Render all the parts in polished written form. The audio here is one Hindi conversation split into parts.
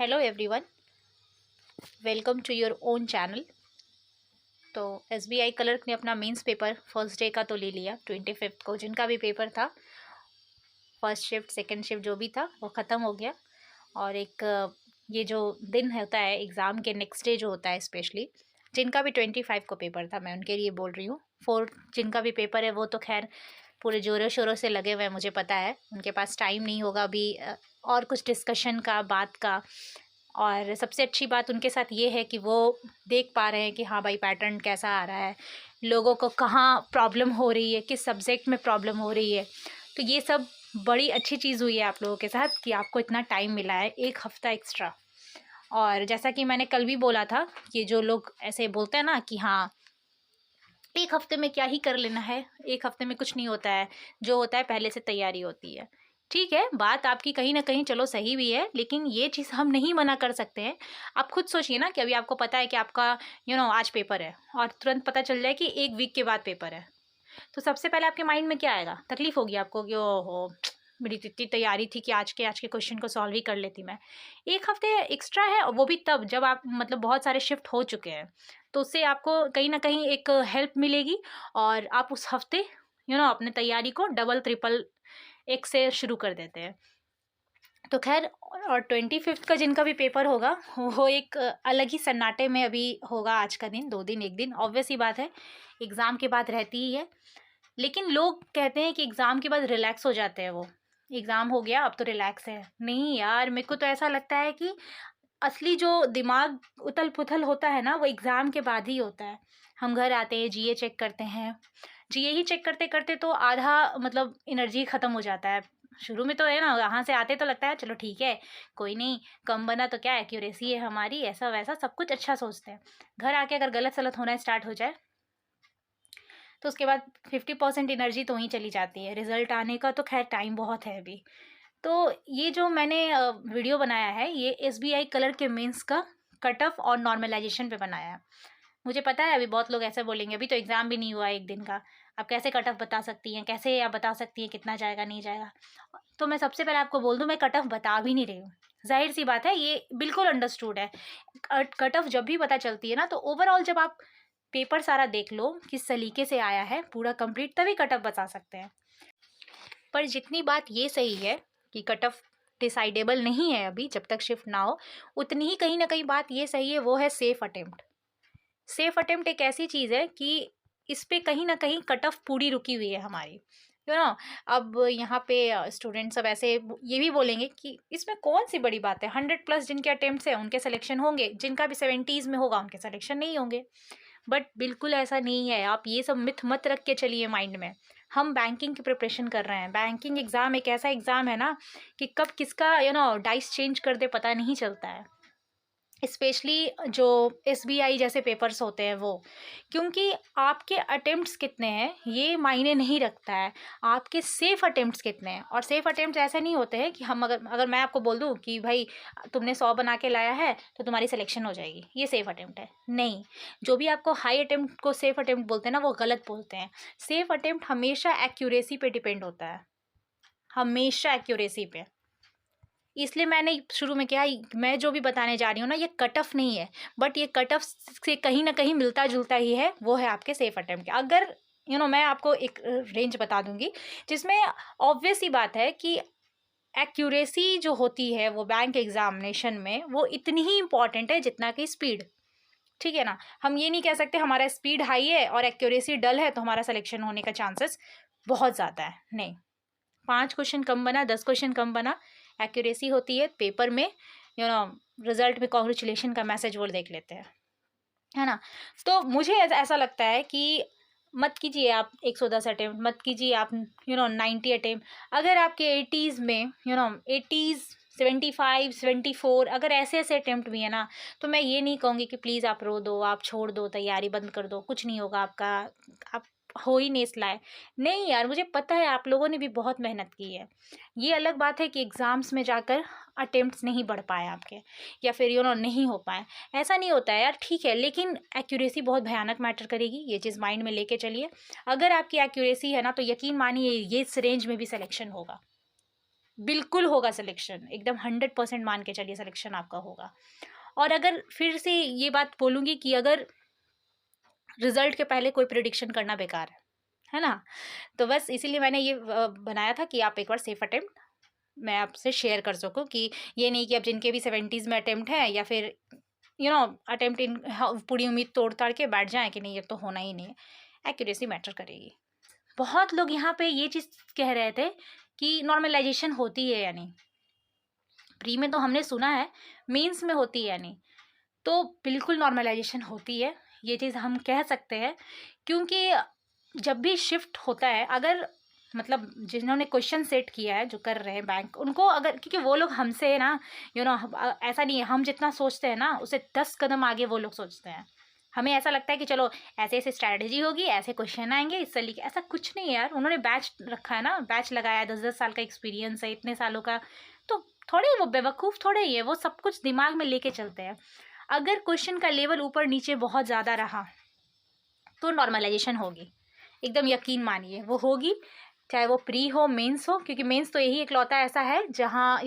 Hello everyone, welcome to your own channel. तो एसबीआई क्लर्क ने अपना मेंस पेपर फर्स्ट डे का तो ले लिया। 25 को जिनका भी पेपर था, फर्स्ट शिफ्ट सेकंड शिफ्ट जो भी था वो ख़त्म हो गया। और एक ये जो दिन होता है एग्ज़ाम के नेक्स्ट डे जो होता है, स्पेशली जिनका भी 25 को पेपर था, मैं उनके लिए बोल रही हूँ। 4 जिनका भी पेपर है वो तो खैर पूरे ज़ोरों शोरों से लगे हुए हैं, मुझे पता है उनके पास टाइम नहीं होगा अभी और कुछ डिस्कशन का, बात का। और सबसे अच्छी बात उनके साथ ये है कि वो देख पा रहे हैं कि हाँ भाई, पैटर्न कैसा आ रहा है, लोगों को कहाँ प्रॉब्लम हो रही है, किस सब्जेक्ट में प्रॉब्लम हो रही है। तो ये सब बड़ी अच्छी चीज़ हुई है आप लोगों के साथ कि आपको इतना टाइम मिला है, 1 हफ़्ता एक्स्ट्रा। और जैसा कि मैंने कल भी बोला था कि जो लोग ऐसे बोलते हैं ना कि हाँ 1 हफ्ते में क्या ही कर लेना है, 1 हफ्ते में कुछ नहीं होता है, जो होता है पहले से तैयारी होती है। ठीक है, बात आपकी कहीं न कहीं चलो सही भी है, लेकिन ये चीज़ हम नहीं मना कर सकते हैं। आप खुद सोचिए ना कि अभी आपको पता है कि आपका आज पेपर है और तुरंत पता चल जाए कि 1 वीक के बाद पेपर है। तो सबसे पहले आपके माइंड में क्या आएगा? तकलीफ़ होगी आपको कि ओहो! मेरी तो इतनी तैयारी थी कि आज के क्वेश्चन को सॉल्व ही कर लेती मैं। 1 हफ़्ते एक्स्ट्रा है और वो भी तब जब आप मतलब बहुत सारे शिफ्ट हो चुके हैं। तो उससे आपको कहीं न कहीं एक हेल्प मिलेगी और आप उस हफ़्ते अपनी तैयारी को डबल, ट्रिपल एक से शुरू कर देते हैं। तो ख़ैर, और 25 का जिनका भी पेपर होगा, वो एक अलग ही सन्नाटे में अभी होगा आज का दिन, 2 दिन, 1 दिन, ऑब्वियस सी बात है, एग्ज़ाम के बाद रहती ही है। लेकिन लोग कहते हैं कि एग्ज़ाम के बाद रिलैक्स हो जाते हैं वो, एग्ज़ाम हो गया अब तो रिलैक्स है। नहीं यार, मेरे को तो ऐसा लगता है कि असली जो दिमाग उथल-पुथल होता है ना, वो एग्ज़ाम के बाद ही होता है। हम घर आते हैं, जीए चेक करते हैं, जीए ही चेक करते-करते तो आधा मतलब एनर्जी ख़त्म हो जाता है। शुरू में तो है ना, वहाँ से आते तो लगता है चलो ठीक है, कोई नहीं, कम बना तो क्या एक्यूरेसी है हमारी, ऐसा-वैसा सब कुछ अच्छा सोचते हैं। घर आके अगर गलत-सलत होना स्टार्ट हो जाए, तो उसके बाद 50% एनर्जी तो वहीं चली जाती है। रिज़ल्ट आने का तो ख़ैर टाइम बहुत है अभी। तो ये जो मैंने वीडियो बनाया है, ये एसबीआई क्लर्क के मेंस का कट ऑफ और नॉर्मलाइज़ेशन पे बनाया है। मुझे पता है अभी बहुत लोग ऐसे बोलेंगे, अभी तो एग्ज़ाम भी नहीं हुआ है 1 दिन का। आप कैसे कट ऑफ बता सकती हैं? कैसे आप बता सकती हैं कितना जाएगा, नहीं जाएगा? तो मैं सबसे पहले आपको बोल दूँ, मैं कट ऑफ बता भी नहीं रही हूँ। ज़ाहिर-सी बात है, ये बिल्कुल अंडरस्टूड है। कट ऑफ जब भी पता चलती है ना, तो ओवरऑल जब आप पेपर सारा देख लो, किस सलीके से आया है, पूरा कंप्लीट, तभी कट ऑफ बता सकते हैं। पर जितनी बात ये सही है कि कट ऑफ डिसाइडेबल नहीं है अभी जब तक शिफ्ट ना हो, उतनी ही कहीं न कहीं बात ये सही है, वो है सेफ अटेम्प्ट। सेफ अटेम्प्ट एक ऐसी चीज़ है कि इस पे कहीं न कहीं कट ऑफ पूरी रुकी हुई है हमारी। अब यहाँ पे स्टूडेंट्स सब ऐसे ये भी बोलेंगे कि इसमें कौन-सी बड़ी बात है, 100 प्लस जिनके अटेम्प्ट्स हैं उनके सिलेक्शन होंगे, जिनका भी 70s में होगा उनके सिलेक्शन नहीं होंगे। बट बिल्कुल ऐसा नहीं है, आप ये सब मिथ मत रख के चलिए माइंड में। हम बैंकिंग की प्रिपरेशन कर रहे हैं, बैंकिंग एग्ज़ाम एक ऐसा एग्ज़ाम है ना कि कब किसका डाइस चेंज कर दे पता नहीं चलता है। स्पेशली जो एसबीआई जैसे पेपर्स होते हैं वो, क्योंकि आपके अटेम्प्ट्स कितने हैं ये मायने नहीं रखता है, आपके सेफ़ अटेम्प्ट्स कितने हैं। और सेफ़ अटेम्प्ट्स ऐसे नहीं होते हैं कि हम अगर अगर मैं आपको बोल दूँ कि भाई तुमने 100 बना के लाया है तो तुम्हारी सिलेक्शन हो जाएगी, ये सेफ़ अटेम्प्ट है। नहीं, जो भी आपको हाई अटेम्प्ट को सेफ़ अटेम्प्ट बोलते हैं ना, वो गलत बोलते हैं। सेफ़ अटेम्प्ट हमेशा एक्यूरेसी पे डिपेंड होता है, हमेशा एक्यूरेसी पे। इसलिए मैंने शुरू में कहा, मैं जो भी बताने जा रही हूँ ना, ये कट ऑफ नहीं है, बट ये कट ऑफ से कहीं ना कहीं मिलता जुलता ही है, वो है आपके सेफ अटेम्प्ट के। अगर मैं आपको एक रेंज बता दूंगी जिसमें ऑब्वियस ही बात है कि एक्यूरेसी जो होती है वो बैंक एग्जामिनेशन में वो इतनी ही इंपॉर्टेंट है जितना कि स्पीड। ठीक है ना, हम ये नहीं कह सकते हमारा स्पीड हाई है और एक्यूरेसी डल है तो हमारा सिलेक्शन होने का चांसेस बहुत ज़्यादा है। नहीं, 5 क्वेश्चन कम बना, 10 क्वेश्चन कम बना, एक्यूरेसी होती है पेपर में, रिजल्ट में कॉन्ग्रेचुलेशन का मैसेज वो देख लेते हैं, है ना। तो मुझे ऐसा लगता है कि मत कीजिए आप 110 अटेम्प्ट, मत कीजिए आप 90 अटेम्प्ट। अगर आपके 80s में 80s 75 74 अगर ऐसे ऐसे अटेम्प्ट भी है ना, तो मैं ये नहीं कहूँगी कि प्लीज़ आप रो दो, आप छोड़ दो, तैयारी बंद कर दो, कुछ नहीं होगा आपका, आप हो ही नहीं इस लायक। नहीं यार, मुझे पता है आप लोगों ने भी बहुत मेहनत की है। ये अलग बात है कि एग्ज़ाम्स में जाकर अटेम्प्ट्स नहीं बढ़ पाए आपके, या फिर नहीं हो पाए। ऐसा नहीं होता है यार, ठीक है, लेकिन एक्यूरेसी बहुत भयानक मैटर करेगी, ये चीज़ माइंड में लेके चलिए। अगर आपकी एक्यूरेसी है ना, तो यकीन मानिए ये इस रेंज में भी सिलेक्शन होगा। बिल्कुल होगा सिलेक्शन, एकदम 100% मान के चलिए सिलेक्शन आपका होगा। और अगर फिर से ये बात बोलूँगी कि अगर रिजल्ट के पहले कोई प्रिडिक्शन करना बेकार है ना? तो बस इसीलिए मैंने ये बनाया था कि आप एक बार सेफ अटेम्प्ट मैं आपसे शेयर कर सकूँ, कि ये नहीं कि अब जिनके भी 70s में अटेम्प्ट है या फिर अटेम्प्ट इन पूरी उम्मीद तोड़ ताड़ के बैठ जाए कि नहीं ये तो होना ही नहीं है। एक्यूरेसी मैटर करेगी। बहुत लोग यहाँ पे ये चीज़ कह रहे थे कि नॉर्मलाइजेशन होती है या नहीं। प्री में तो हमने सुना है, मेंस में होती है या नहीं। तो बिल्कुल नॉर्मलाइजेशन होती है, ये चीज़ हम कह सकते हैं। क्योंकि जब भी शिफ्ट होता है, अगर मतलब जिन्होंने क्वेश्चन सेट किया है, जो कर रहे हैं बैंक, उनको अगर, क्योंकि वो लोग हमसे ना ऐसा नहीं है, हम जितना सोचते हैं ना उससे 10 कदम आगे वो लोग सोचते हैं। हमें ऐसा लगता है कि चलो ऐसे ऐसे स्ट्रैटेजी होगी, ऐसे क्वेश्चन आएंगे, इस तरीके, ऐसा कुछ नहीं है यार। उन्होंने बैच रखा है ना, बैच लगाया है, 10-10 साल का एक्सपीरियंस है, इतने सालों का। तो थोड़े वो बेवकूफ़ थोड़े ही है, वो सब कुछ दिमाग में लेके चलते हैं। अगर क्वेश्चन का लेवल ऊपर नीचे बहुत ज़्यादा रहा तो नॉर्मलाइजेशन होगी, एकदम यकीन मानिए वो होगी, चाहे वो प्री हो मेंस हो। क्योंकि मेंस तो यही इकलौता ऐसा है जहाँ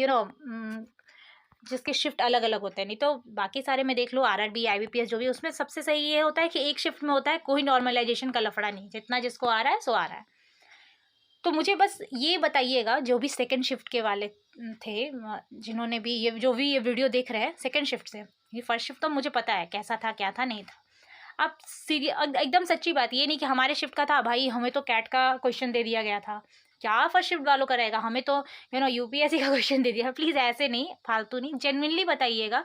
जिसके शिफ्ट अलग अलग होते हैं। नहीं तो बाकी सारे में देख लो, आरआरबी, आईबीपीएस जो भी, उसमें सबसे सही ये होता है कि एक शिफ्ट में होता है, कोई नॉर्मलाइजेशन का लफड़ा नहीं, जितना जिसको आ रहा है सो आ रहा है। तो मुझे बस ये बताइएगा, जो भी सेकंड शिफ्ट के वाले थे, जिन्होंने भी ये जो भी ये वीडियो देख रहे हैं सेकंड शिफ्ट से, ये फर्स्ट शिफ्ट तो मुझे पता है कैसा था, क्या था, नहीं था। आप एकदम सच्ची बात, ये नहीं कि हमारे शिफ्ट का था भाई, हमें तो कैट का क्वेश्चन दे दिया गया था, क्या फर्स्ट शिफ्ट वालों का रहेगा, हमें तो यूपीएससी का क्वेश्चन दे दिया। प्लीज़ ऐसे नहीं, फालतू नहीं, जेन्युइनली बताइएगा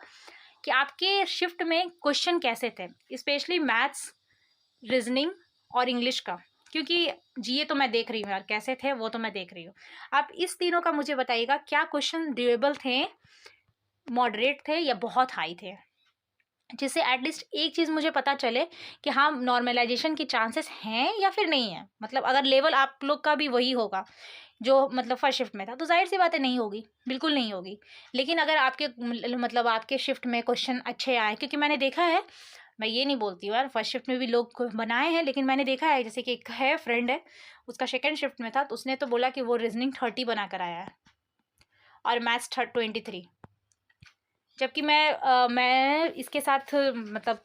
कि आपके शिफ्ट में क्वेश्चन कैसे थे, स्पेशली मैथ्स, रीजनिंग और इंग्लिश का। क्योंकि जीए तो मैं देख रही हूँ यार, कैसे थे वो तो मैं देख रही हूँ। आप इस तीनों का मुझे बताइएगा, क्या क्वेश्चन ड्यूएबल थे, मॉडरेट थे या बहुत हाई थे, जिससे एटलीस्ट एक चीज़ मुझे पता चले कि हाँ नॉर्मलाइजेशन की चांसेस हैं या फिर नहीं है। मतलब अगर लेवल आप लोग का भी वही होगा जो मतलब फर्स्ट शिफ्ट में था, तो जाहिर सी बातें नहीं होगी, बिल्कुल नहीं होगी। लेकिन अगर आपके मतलब आपके शिफ्ट में क्वेश्चन अच्छे आए, क्योंकि मैंने देखा है, मैं ये नहीं बोलती हूँ यार, फर्स्ट शिफ्ट में भी लोग बनाए हैं, लेकिन मैंने देखा है, जैसे कि एक है फ्रेंड है, उसका सेकेंड शिफ्ट में था, तो उसने तो बोला कि वो रीजनिंग 30 बना कर आया है और मैथ्स 23। जबकि मैं इसके साथ मतलब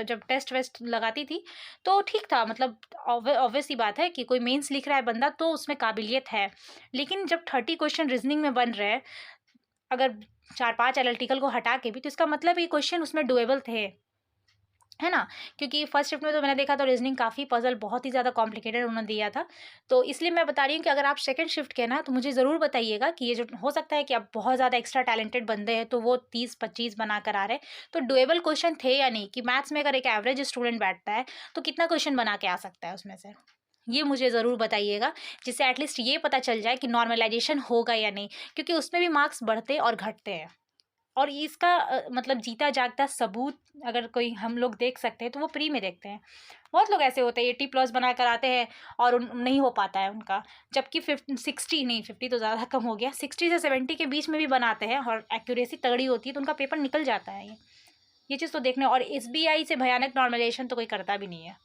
जब टेस्ट वेस्ट लगाती थी तो ठीक था, मतलब ऑब्वियस सी बात है कि कोई मेंस लिख रहा है बंदा तो उसमें काबिलियत है। लेकिन जब 30 क्वेश्चन रीजनिंग में बन रहे हैं, अगर 4-5 एनालिटिकल को हटा के भी, तो इसका मतलब ये क्वेश्चन उसमें डुएबल थे, है ना? क्योंकि फर्स्ट शिफ्ट में तो मैंने देखा, तो रीजनिंग काफ़ी पजल बहुत ही ज़्यादा कॉम्प्लिकेटेड उन्होंने दिया था। तो इसलिए मैं बता रही हूँ कि अगर आप सेकंड शिफ्ट के ना, तो मुझे ज़रूर बताइएगा कि ये जो हो सकता है कि आप बहुत ज़्यादा एक्स्ट्रा टैलेंटेड बंदे हैं, तो वो 30-25 बना कर आ रहे हैं, तो डुएबल क्वेश्चन थे या नहीं, कि मैथ्स में अगर एक एवरेज स्टूडेंट बैठता है तो कितना क्वेश्चन बना के आ सकता है उसमें से, ये मुझे ज़रूर बताइएगा, जिससे एटलीस्ट ये पता चल जाए कि नॉर्मलाइजेशन होगा या नहीं। क्योंकि उसमें भी मार्क्स बढ़ते और घटते हैं, और इसका मतलब जीता जागता सबूत अगर कोई हम लोग देख सकते हैं तो वो प्री में देखते हैं। बहुत लोग ऐसे होते हैं 80+ बना कर आते हैं और नहीं हो पाता है उनका, जबकि 60 नहीं, 50 तो ज़्यादा कम हो गया, 60 से 70 के बीच में भी बनाते हैं और एक्यूरेसी तगड़ी होती है, तो उनका पेपर निकल जाता है। ये चीज़ तो देखने, और एसबीआई से भयानक नॉर्मलाइजेशन तो कोई करता भी नहीं है,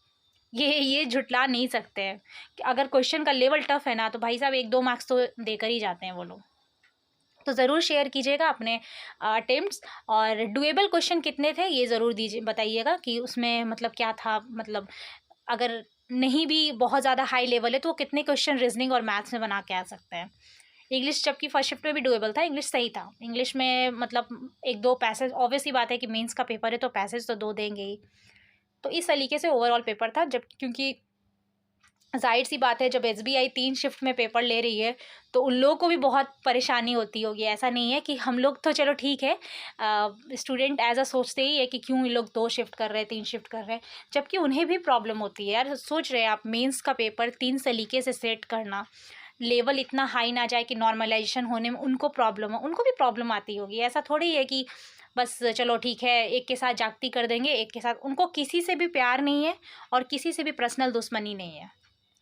ये झुटला नहीं सकते हैं कि अगर क्वेश्चन का लेवल टफ है ना, तो भाई साहब 1-2 मार्क्स तो देकर ही जाते हैं वो लोग। तो ज़रूर शेयर कीजिएगा अपने अटेम्प्ट्स, और डुएबल क्वेश्चन कितने थे ये ज़रूर दीजिए, बताइएगा कि उसमें मतलब क्या था। मतलब अगर नहीं भी बहुत ज़्यादा हाई लेवल है तो वो कितने क्वेश्चन रीजनिंग और मैथ्स में बना के आ सकते हैं। इंग्लिश जबकि फर्स्ट शिफ्ट में भी डुएबल था, इंग्लिश सही था, इंग्लिश में मतलब 1-2 पैसेज, ऑब्वियस सी बात है कि मेंस का पेपर है तो पैसेज तो 2 देंगे ही। तो इस तरीके से ओवरऑल पेपर था। जब क्योंकि ज़ाहिर सी बात है, जब एसबीआई 3 शिफ्ट में पेपर ले रही है तो उन लोगों को भी बहुत परेशानी होती होगी। ऐसा नहीं है कि हम लोग तो चलो ठीक है, स्टूडेंट एज अ सोचते ही है कि क्यों ये लोग 2 शिफ्ट कर रहे हैं, 3 शिफ्ट कर रहे हैं, जबकि उन्हें भी प्रॉब्लम होती है यार। सोच रहे हैं आप, मेंस का पेपर 3 सलीके से सेट करना, लेवल इतना हाई ना जाए कि नॉर्मलाइजेशन होने में उनको प्रॉब्लम हो, उनको भी प्रॉब्लम आती होगी। ऐसा थोड़ी है कि बस चलो ठीक है एक के साथ जागती कर देंगे, एक के साथ, उनको किसी से भी प्यार नहीं है और किसी से भी पर्सनल दुश्मनी नहीं है।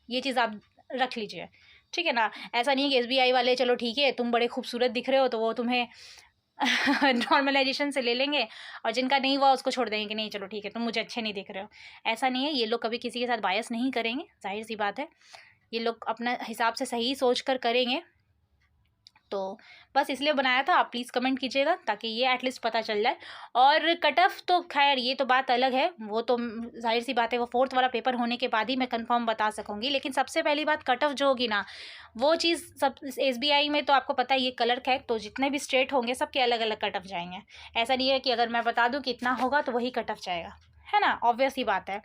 ये चीज़ आप रख लीजिए, ठीक है ना? ऐसा नहीं है कि एसबीआई वाले चलो ठीक है तुम बड़े खूबसूरत दिख रहे हो तो वो तुम्हें नॉर्मलाइजेशन से ले लेंगे, और जिनका नहीं हुआ उसको छोड़ देंगे कि नहीं चलो ठीक है तुम मुझे अच्छे नहीं दिख रहे हो। ऐसा नहीं है, ये लोग कभी किसी के साथ बायस नहीं करेंगे, ज़ाहिर सी बात है। ये लोग अपना हिसाब से सही सोच कर करेंगे। तो बस इसलिए बनाया था, आप प्लीज़ कमेंट कीजिएगा ताकि ये एटलीस्ट पता चल जाए। और कट ऑफ तो खैर ये तो बात अलग है, वो तो जाहिर सी बात है, वो 4th वाला पेपर होने के बाद ही मैं कंफर्म बता सकूँगी। लेकिन सबसे पहली बात कट ऑफ जो होगी ना, वो चीज़ सब SBI में तो आपको पता है ये क्लर्क है, तो जितने भी स्टेट होंगे सबके अलग अलग कट ऑफ जाएंगे। ऐसा नहीं है कि अगर मैं बता दूँ कि इतना होगा तो वही कट ऑफ जाएगा, है ना, ऑब्वियस ही बात है।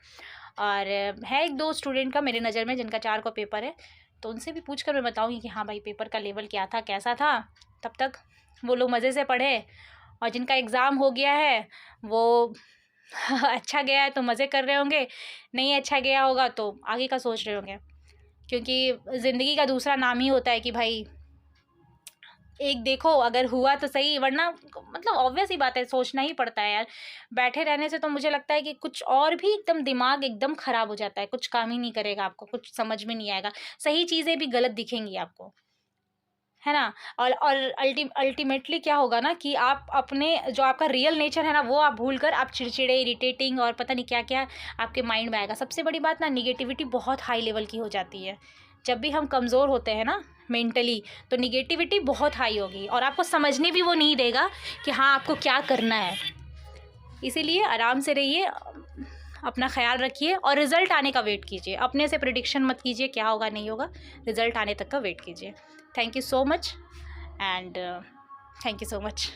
और है 1-2 स्टूडेंट का मेरे नज़र में जिनका 4 का पेपर है, तो उनसे भी पूछ कर मैं बताऊँगी कि हाँ भाई पेपर का लेवल क्या था, कैसा था। तब तक वो लोग मज़े से पढ़े, और जिनका एग्ज़ाम हो गया है वो अच्छा गया है तो मज़े कर रहे होंगे, नहीं अच्छा गया होगा तो आगे का सोच रहे होंगे। क्योंकि ज़िंदगी का दूसरा नाम ही होता है कि भाई एक देखो, अगर हुआ तो सही, वरना मतलब ऑब्वियस ही बात है, सोचना ही पड़ता है यार। बैठे रहने से तो मुझे लगता है कि कुछ और भी एकदम दिमाग एकदम ख़राब हो जाता है, कुछ काम ही नहीं करेगा, आपको कुछ समझ में नहीं आएगा, सही चीज़ें भी गलत दिखेंगी आपको, है ना। और अल्टीमेटली क्या होगा ना कि आप अपने जो आपका रियल नेचर है ना वो आप भूल कर आप चिड़चिड़े, इरिटेटिंग और पता नहीं क्या क्या आपके माइंड में आएगा। सबसे बड़ी बात ना, निगेटिविटी बहुत हाई लेवल की हो जाती है। जब भी हम कमज़ोर होते हैं ना मेंटली, तो निगेटिविटी बहुत हाई होगी और आपको समझने भी वो नहीं देगा कि हाँ आपको क्या करना है। इसीलिए आराम से रहिए, अपना ख्याल रखिए और रिज़ल्ट आने का वेट कीजिए। अपने से प्रेडिक्शन मत कीजिए क्या होगा नहीं होगा, रिज़ल्ट आने तक का वेट कीजिए। Thank you so much and thank you so much.